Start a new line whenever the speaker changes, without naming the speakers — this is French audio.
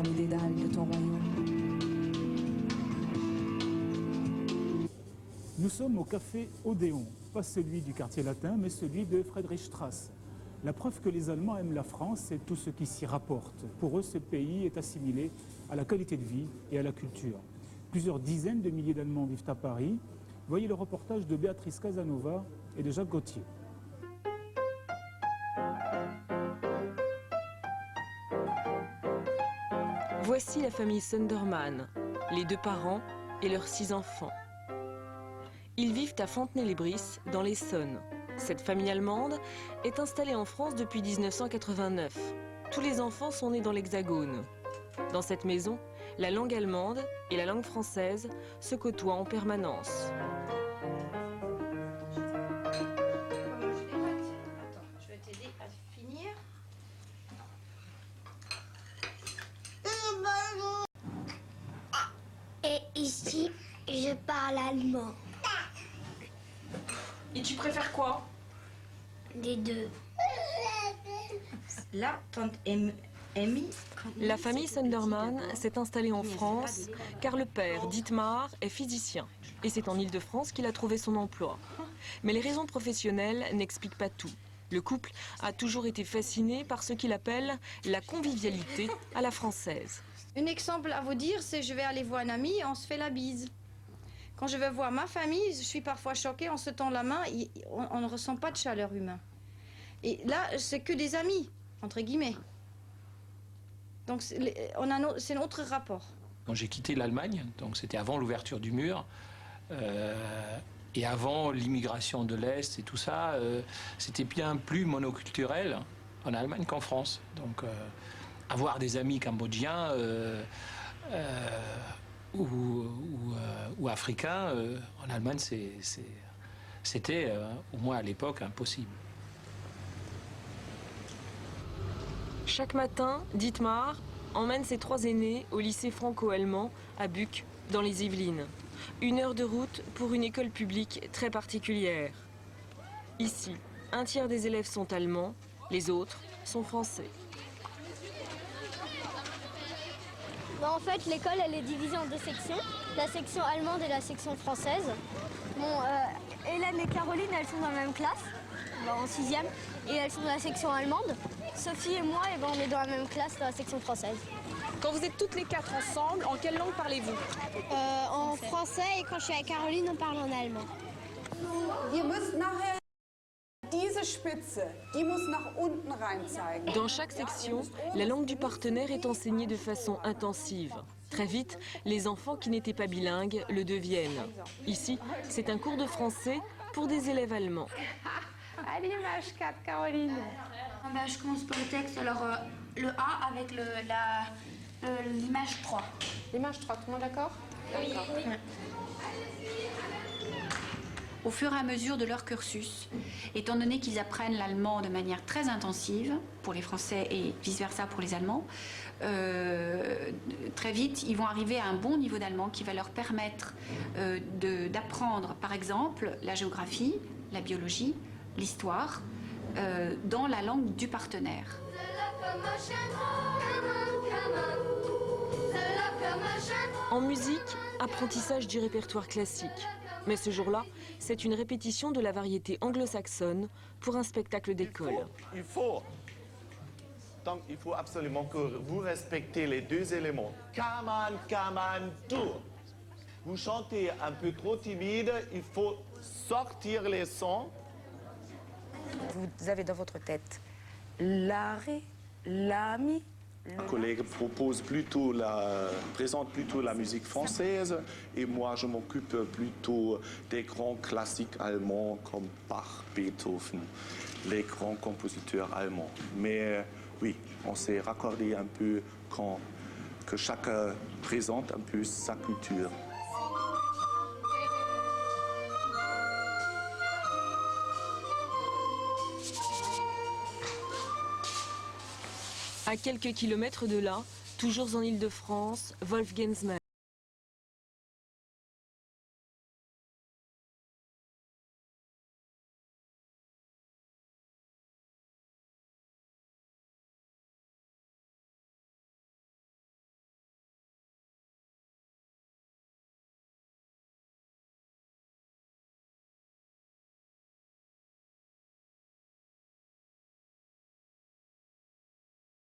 dans les dédales de ton royaume.
Nous sommes au café Odéon, pas celui du quartier latin, mais celui de Friedrichstraße. La preuve que les Allemands aiment la France et tout ce qui s'y rapporte. Pour eux, ce pays est assimilé à la qualité de vie et à la culture. Plusieurs dizaines de milliers d'Allemands vivent à Paris. Voyez le reportage de Béatrice Casanova et de Jacques Gauthier.
Voici la famille Sundermann, les 2 parents et leurs 6 enfants. Ils vivent à Fontenay-les-Brysses, dans l'Essonne. Cette famille allemande est installée en France depuis 1989. Tous les enfants sont nés dans l'Hexagone. Dans cette maison, la langue allemande et la langue française se côtoient en permanence.
Je vais t'aider à finir.
Et ici, je parle allemand.
Et tu préfères quoi?
Les deux.
Là, tante Amy.
La famille Sundermann s'est installée en France car le père, Dietmar, est physicien. Et c'est en Île-de-France qu'il a trouvé son emploi. Mais les raisons professionnelles n'expliquent pas tout. Le couple a toujours été fasciné par ce qu'il appelle la convivialité à la française.
Un exemple à vous dire, c'est je vais aller voir un ami, on se fait la bise. Quand je vais voir ma famille, je suis parfois choquée, on se tend la main, on ne ressent pas de chaleur humaine. Et là, c'est que des amis, entre guillemets. Donc c'est notre rapport.
Quand j'ai quitté l'Allemagne, donc c'était avant l'ouverture du mur, et avant l'immigration de l'Est et tout ça, c'était bien plus monoculturel en Allemagne qu'en France. Donc avoir des amis cambodgiens ou africains en Allemagne, c'était au moins à l'époque impossible.
Chaque matin, Dietmar emmène ses 3 aînés au lycée franco-allemand à Buc, dans les Yvelines. 1 heure de route pour une école publique très particulière. Ici, 1/3 des élèves sont allemands, les autres sont français.
En fait, l'école, elle est divisée en 2 sections. La section allemande et la section française. Hélène et Caroline, elles sont dans la même classe, en 6e, et elles sont dans la section allemande. Sophie et moi, on est dans la même classe, dans la section française.
Quand vous êtes toutes les 4 ensemble, en quelle langue parlez-vous?
En français, et quand je suis avec Caroline, on parle en allemand.
Dans chaque section, la langue du partenaire est enseignée de façon intensive. Très vite, les enfants qui n'étaient pas bilingues le deviennent. Ici, c'est un cours de français pour des élèves allemands.
Allez, image 4, Caroline.
Je commence par le texte, alors le A avec l'image 3.
L'image 3, tout le monde d'accord?
Oui.
Au fur et à mesure de leur cursus, étant donné qu'ils apprennent l'allemand de manière très intensive, pour les Français et vice-versa pour les Allemands, très vite, ils vont arriver à un bon niveau d'allemand qui va leur permettre d'apprendre, par exemple, la géographie, la biologie, l'histoire, dans la langue du partenaire.
En musique, apprentissage du répertoire classique. Mais ce jour-là, c'est une répétition de la variété anglo-saxonne pour un spectacle d'école.
Donc il faut absolument que vous respectez les 2 éléments. Kaman, tout. Vous chantez un peu trop timide, il faut sortir les sons.
Vous avez dans votre tête la, ré, la, mi.
Un collègue présente plutôt la musique française et moi je m'occupe plutôt des grands classiques allemands comme Bach, Beethoven, les grands compositeurs allemands. Mais oui, on s'est raccordé un peu que chacun présente un peu sa culture.
À quelques kilomètres de là, toujours en Île-de-France, Wolfgangsmael.